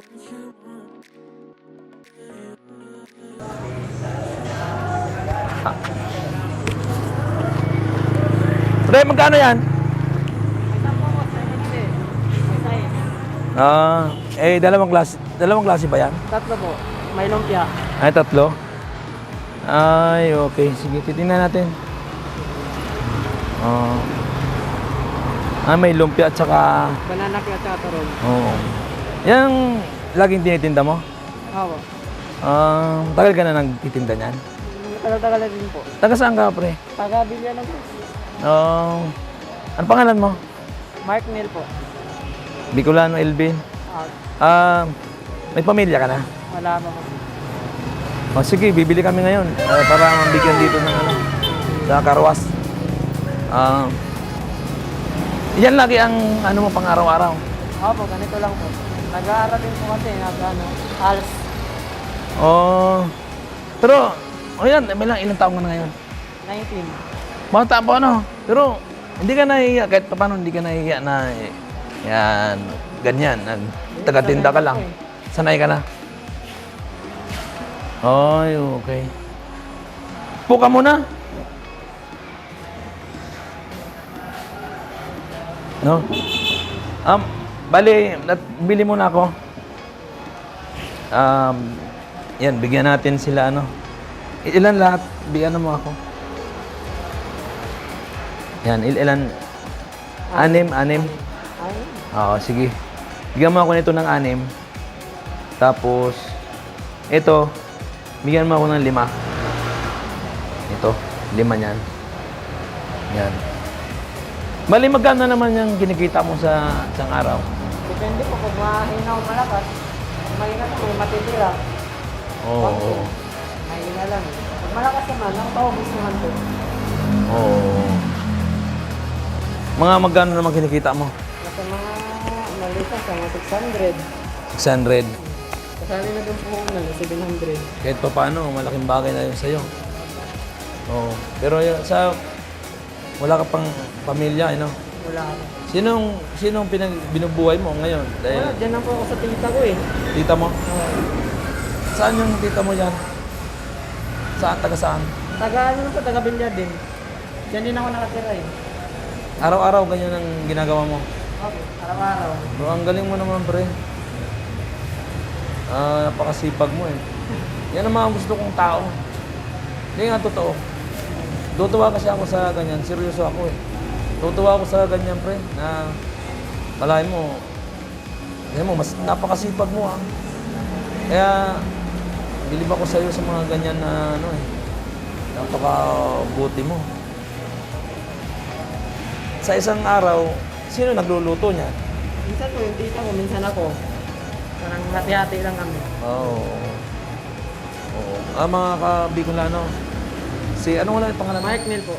Pre, magkano yan? Dalawang klase ba yan? Tatlo po. May lumpia. Ay, tatlo? Ay, okay. Sige, titingnan natin. May lumpia at saka... Banana cue at turon. Oo. Yan, laging tinitinda mo? Ako. Tagal ka na nagtitinda niyan? Tagal-tagal na din po. Taga saan ka, pre? Taga-bilya lang po. Ano pangalan mo? Mark Neil po. Bicolano Elvin. May pamilya ka na? Wala pa po. Sige, bibili kami ngayon para mabigyan dito ng sa karwas. Yan lagi ang ano mo pang araw-araw. Ako po, ganito lang po. Nag-aaral din po kasi, ALS. Pero, yan, ilang taong ka na ngayon? 19. Bata pa ano? Pero, hindi ka nahihiya, kahit paano hindi ka nahihiya na, yan, ganyan, taga-tinda ka lang. Sanay ka na? Ay, okay. Puka muna. No? Bali, bili muna ako. Yan, bigyan natin sila, ano. Ilan lahat? Bigyan mo ako. Yan, ilan? Anim. Oo, sige. Bigyan mo ako nito ng 6. Tapos, ito, bigyan mo ako ng 5. Ito, 5 niyan. Yan. Bali, magkano naman yung kinikita mo sa isang araw? Depende po kung mahina o malakas. Kung mahina po, may matitira. Oo. Mahina lang. Kung malakas naman, ang paubos naman po. Oo. Mga magkano naman kinikita mo? Nasa mga malitas, sa mga 600. 600. Kasali na doon po kung 700. Kahit pa paano, malaking bagay na yun sa'yo. Oo. Pero wala ka pang pamilya, ano? Wala ako. Sinong binubuhay mo ngayon? Wala, dyan lang po ako sa tita ko eh. Tita mo? Saan yung tita mo yan? Saan? Taga saan? Taga ano po, taga Bilyar din. Diyan din ako nakatira eh. Araw-araw ganyan ang ginagawa mo? Okay, araw-araw. Bro, ang galing mo naman, pre. Napakasipag mo eh. Yan ang mga gusto kong tao. Hindi nga totoo. Tutuwa kasi ako sa ganyan. Seryoso ako eh. Tutuwa ako sa ganyan, pre. Na kalahin mo, mas napakasipag mo ah. Kaya, bilib ako sa'yo sa mga ganyan na ano eh. Napakabuti mo. Sa isang araw, sino nagluluto niya? Minsan po yung tita ko, minsan ako. Parang hati-hati lang kami. Oo. Mga ka-Bicolano. Ano wala yung pangalan? Mark Neil po.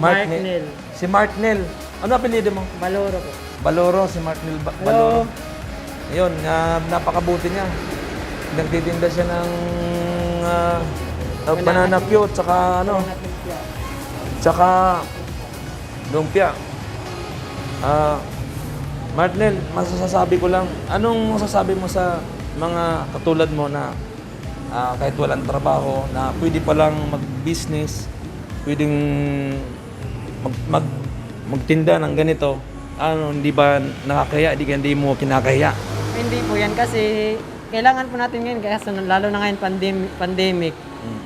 Mark Neil. Neil. Si Mark Neil. Ano apelyido mo? Baloro po. Baloro, si Mark Neil Baloro. Ayun, napakabuti niya. Nagtitinda siya ng banana cute, tsaka ano, tsaka lumpia. Martinel, masasabi ko lang, anong masasabi mo sa mga katulad mo na kahit walang trabaho, na pwede palang mag-business, pwedeng magtinda ng ganito, hindi ba nakakaya, hindi mo kinakaya? Hindi po yan kasi kailangan po natin ngayon, kaya lalo na ngayon pandemic.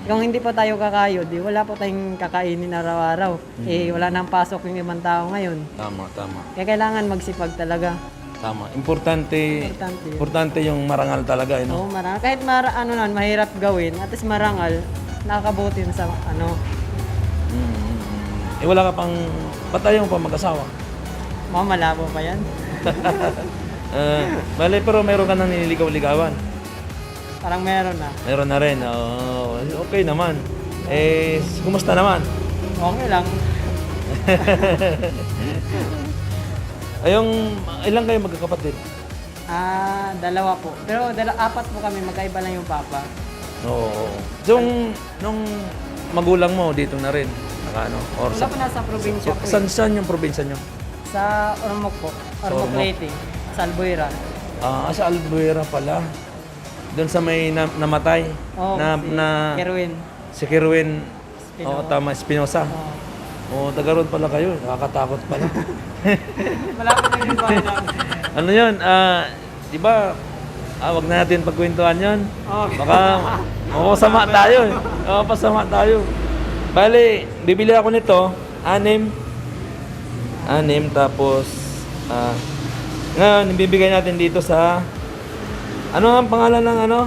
Kung hindi po tayo kakayod, wala po tayong kakainin araw-araw. Wala nang pasok yung ibang tao ngayon. Tama. Kaya kailangan magsipag talaga. Tama. Importante yung marangal talaga, Oo, marangal. Kahit mahirap gawin, at least marangal, nakakabuti na sa wala ka pang, ba't ayaw mo pa mag-asawa? Malabo pa yan. Bale, pero meron ka nang nililigaw-ligawan. Parang meron na. Meron na rin. Okay naman. Kumusta naman? Okay lang. Ilang kayo magkakapatid? 2 po. Pero 4 po kami, magkaiba lang yung papa. Oo. So, nung magulang mo dito na rin? Or Wala po nasa probinsya po. Saan yung probinsya nyo? Sa Ormoc po. Ormoc Ormoc. Leyte. Sa Albuera. Sa Albuera pala. Doon sa may namatay. Oo, Kerwin. Si Kerwin. Espinosa. Oo, tama, Espinosa. Taga roon pala kayo. Nakakatakot pala. Malapit na yung bahay namin. Ano yun? Di ba? Wag na natin pagkwentuhan yun. Okay. Baka pasama tayo. Pasama tayo. Bale, bibili ako nito. 6. Tapos, ngayon, ibibigay natin dito sa... Ano ang pangalan ng ano?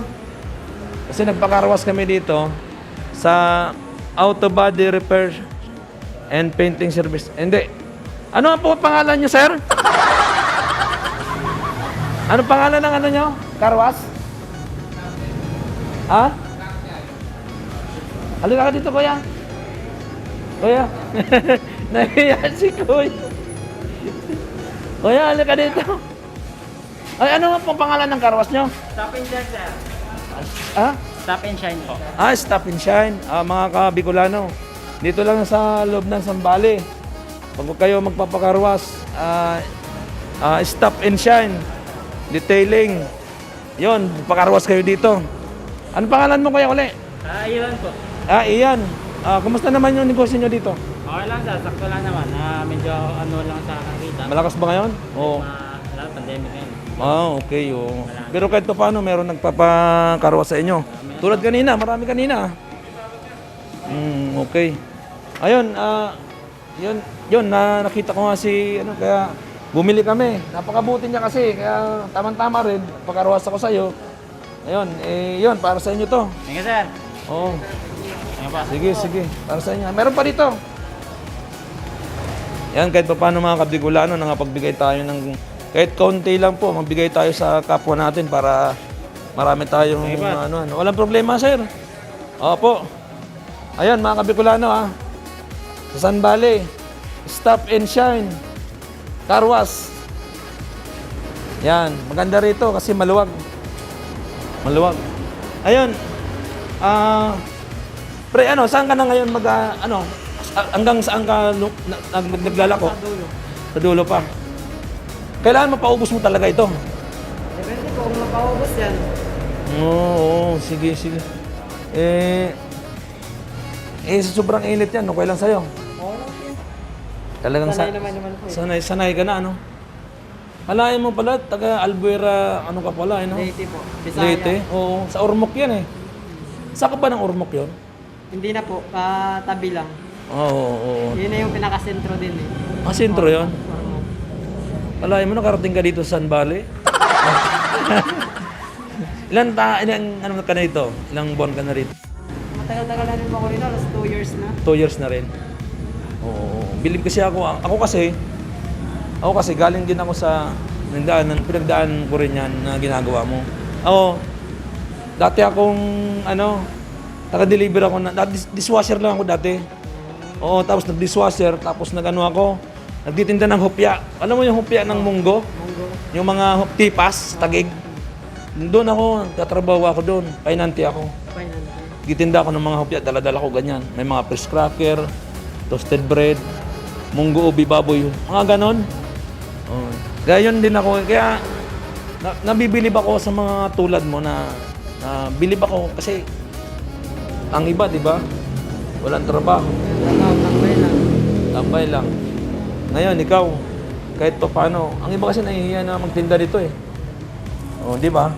Kasi nagpakarwas kami dito sa Auto Body Repair and Painting Service. Hindi. Ano ang po pangalan nyo, sir? Ano pangalan ng ano nyo? Karwas? Ha? Halika ka dito, kuya. Kuya. Nahiya si kuya. Kuya, halika dito. Ay, ano nga pong pangalan ng karwas nyo? Stop and shine, sir. Ha? Stop and shine po. Stop and Shine. Mga ka-Bicolano. Dito lang sa loob ng Sambales. Pag kayo magpapakarwas, Stop and Shine. Detailing. Yon, pakarwas kayo dito. Ano pangalan mo, kuya, uli? Ilan po. Iyan. Kumusta naman yung negosyo nyo dito? Okay lang, sir. Sakto lang naman. Medyo ano lang sa kakita. Malakas ba ngayon? Oo. Pandemic ngayon. Okay. Pero kahit pa paano, meron nagpapakarwas sa inyo. Tulad kanina, marami kanina. Okay. Ayun, yun, nakita ko nga si, kaya bumili kami. Napakabuti niya kasi, kaya tamang-tama rin, pagkarwas ako sa'yo. Ayun, yun, para sa inyo to. Thank you, sir. Oo. Thank you pa. Sige, para sa inyo. Meron pa dito. Yan, kahit pa paano mga Kabicolano, nangapagbigay tayo ng, kahit kaunti lang po, magbigay tayo sa kapwa natin para marami tayong, walang problema, sir. Opo. Ayan, mga Kabicolano, sa San Valley, Stop and Shine. Karwas. Yan, maganda rito kasi maluwag. Ayun. Pre, saan ka na ngayon hanggang saan ka naglalako? Sa dulo pa. Kailangan mapaubos mo talaga ito. Depende po kung mapaubos yan. Oo, sige. Sa sobrang init yan, okay lang sa'yo. Talagang Sanay naman po. sanay ka na, Alain mo pala, taga Albuera, ka pala, Leyte po. Bisaya. Leyte? Oo, sa Ormoc yan Saan ka ba ng Ormoc yun? Hindi na po, tabi lang. Oo. Yun na yung pinakasentro din Sentro yun? Ormoc. Alain mo, nakarating ka dito sa San Valley? Ilang ka na ito? Ilang buwan ka na rito? Matagal-tagal na rin po ako rito, alas 2 years na. 2 years na rin. Oo. Bilib kasi ako. Ako kasi galing din ako sa pinagdaan ko rin yan na ginagawa mo. Dati akong taga-deliver ako dishwasher lang ako dati. Tapos nag-dishwasher, tapos nagtitinda ng hopya. Alam mo yung hopya ng munggo? Yung mga tipas, tagig. Doon ako, tatrabaho ako doon. Painante ako. Gitinda ako ng mga hopya, dala-dala ko ganyan. May mga fish cracker, toasted bread, munggo, ubi, baboy, mga ganon. Kaya yun din ako. Kaya nabibilib ako sa mga tulad mo na bilib ako kasi ang iba, di ba? Walang trabaho. Tambay lang. Ngayon, ikaw, kahit pa paano, ang iba kasi nahihiya na magtinda dito di ba?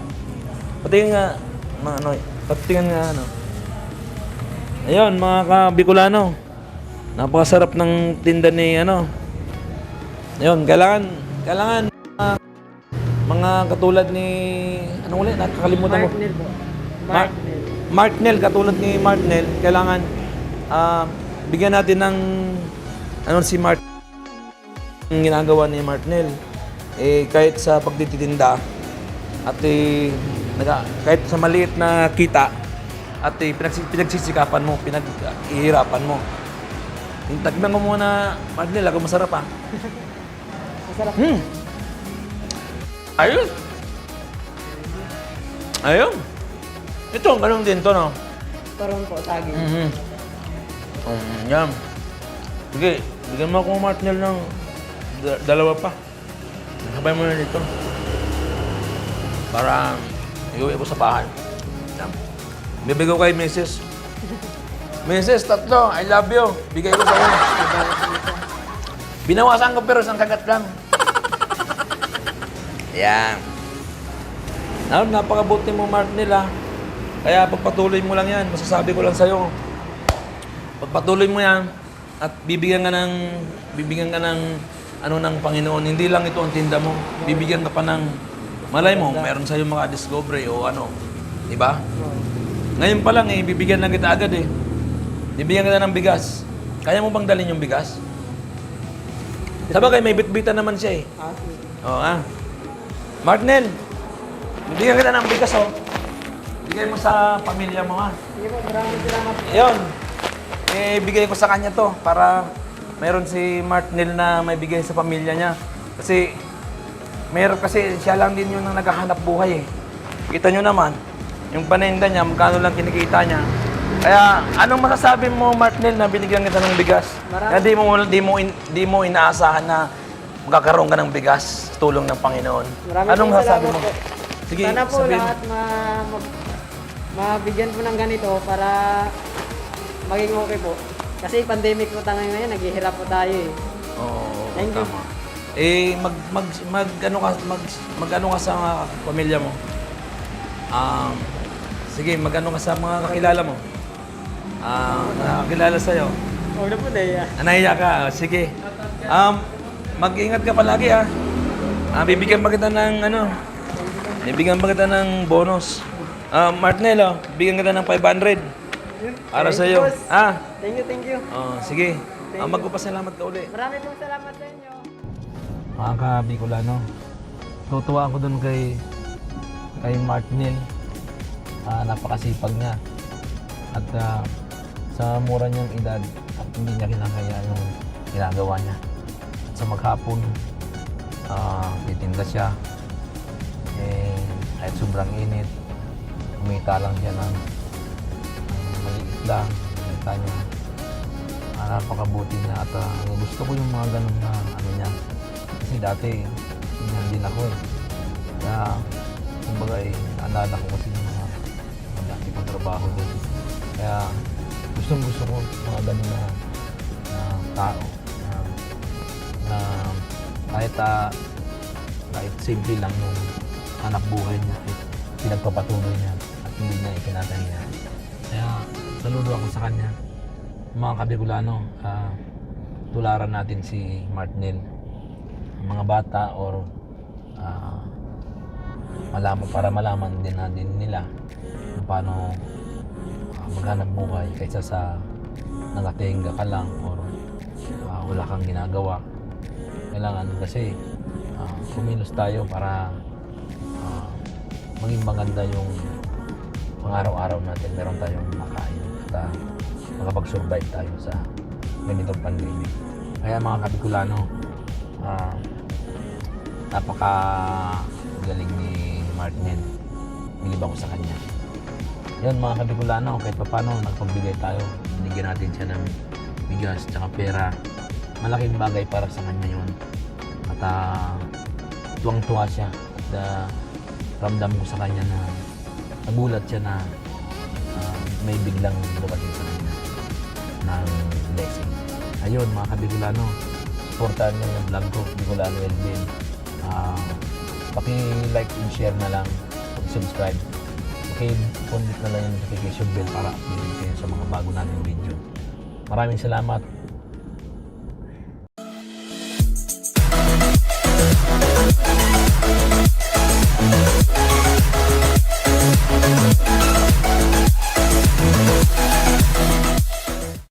Patingin nga, patingin nga, Ayun, mga Kabicolano. Napakasarap ng tinda ni Ayun, kailangan mga katulad ni nakakalimutan mo. Marknel po. Marknel, katulad ni Marknel, kailangan bigyan natin ng si Mark ang ginagawa ni Marknel. Kahit sa pagtitinda at kahit sa maliit na kita at pinagsisikapan mo, pinaghihirapan mo. Tagnan mo muna, Marknel, ako masarap Masarap. Ayun. Ito, ganun din to, no? Turon po, tagi. Yan. Sige, bigyan mo akong Marknel ng dalawa pa. Sabay mo na dito. para iuwi ko sa bahay. Yan. Bibigay ko kay Mrs. Mrs. 3, I love you. Bigay ko sa'yo. Binawasan ko pero isang kagat lang. Yan. Napakabuti mo, Mark, nila. Kaya pagpatuloy mo lang yan, masasabi ko lang sa'yo. Pagpatuloy mo yan, at bibigyan ka ng ano ng Panginoon. Hindi lang ito ang tinda mo. Bibigyan ka pa ng, malay mo, meron sa'yo mga discovery o ano. Diba? Ngayon pa lang bibigyan lang kita agad Bibigyan kita ng bigas. Kaya mo bang dalhin yung bigas? Sabagay, may bitbitan naman siya Oo Martnel, bibigyan kita ng bigas Bigay mo sa pamilya mo Sige po, maraming salamat. Ayun. Bigay ko sa kanya to para meron si Martnel na may bigay sa pamilya niya. Kasi siya lang din yung naghahanap buhay Kita nyo naman, yung paninda niya, magkano lang kinikita niya. Kaya, anong masasabi mo, Martnel, na binigyan kita ng bigas? Na di mo inaasahan na magkakaroon ka ng bigas, tulong ng Panginoon. Anong masasabi mo? Sige, sana po sabihin. lahat mabigyan po ng ganito para maging okay po. Kasi pandemic po tayo ngayon, naghihirap po tayo Oo, Thank you. tama. Mag-ano ka sa pamilya mo? Sige, mag-ano ka sa mga kakilala mo? Nakakilala sa'yo? Huwag na po dahil Nahiya ka? Sige. Mag-ingat ka palagi bibigyan pa kita ng bibigyan pa kita ng bonus. Martnel, bigyan kita ng 500. Para Thank sa'yo. you, boss. Thank you. Sige. Magpapasalamat ka uli. Maraming pong salamat sa inyo. Mga ka-Bicolano, tutuwa ako dun kay Martnel. Napakasipag niya. At sa mura niyang edad at hindi niya kinakaya yung ginagawa niya. At sa maghapon, titinda siya. Kahit sobrang init, kumita lang siya ng maliit lang. Kumita niya. Napakabuti niya at gusto ko yung mga ganun na ano niya. Kasi dati, ganyan din ako Kaya, kumbaga naalala ko kasi yung mga dati kong trabaho din. Kaya, gusto ko mga ganun na tao na kahit simple lang yung hanap buhay niya, pinagpapatuloy niya at hindi niya ikinatahiya. Kaya, saludo ako sa kanya. Mga Kabicolano, tularan natin si Martnel. Mga bata or malaman din nila kung paano maghanap buhay kaysa sa nakatenga ka lang or wala kang ginagawa. Kailangan kasi kumilos tayo para maging maganda yung pang-araw-araw natin. Meron tayong makain at makapag-survive tayo sa ganitong pandemic. Kaya mga Kabicolano, napaka-galing ni Martnel. Bilib ako sa kanya. Yan mga Kabicolano, kahit paano nagpagbigay tayo. Binigyan natin siya ng bigas at pera. Malaking bagay para sa kanya yun. At tuwang-tuwa siya. At ramdam ko sa kanya na nagulat siya na may biglang dumating sa kanya ng blessing. Ayun mga Kabicolano, supportahan niyo yung vlog ko, Bicolano Edwin. Paki-like and share na lang, paki-subscribe. Paki-contact na lang yung notification bell para update kayo sa mga bago nating video. Maraming salamat.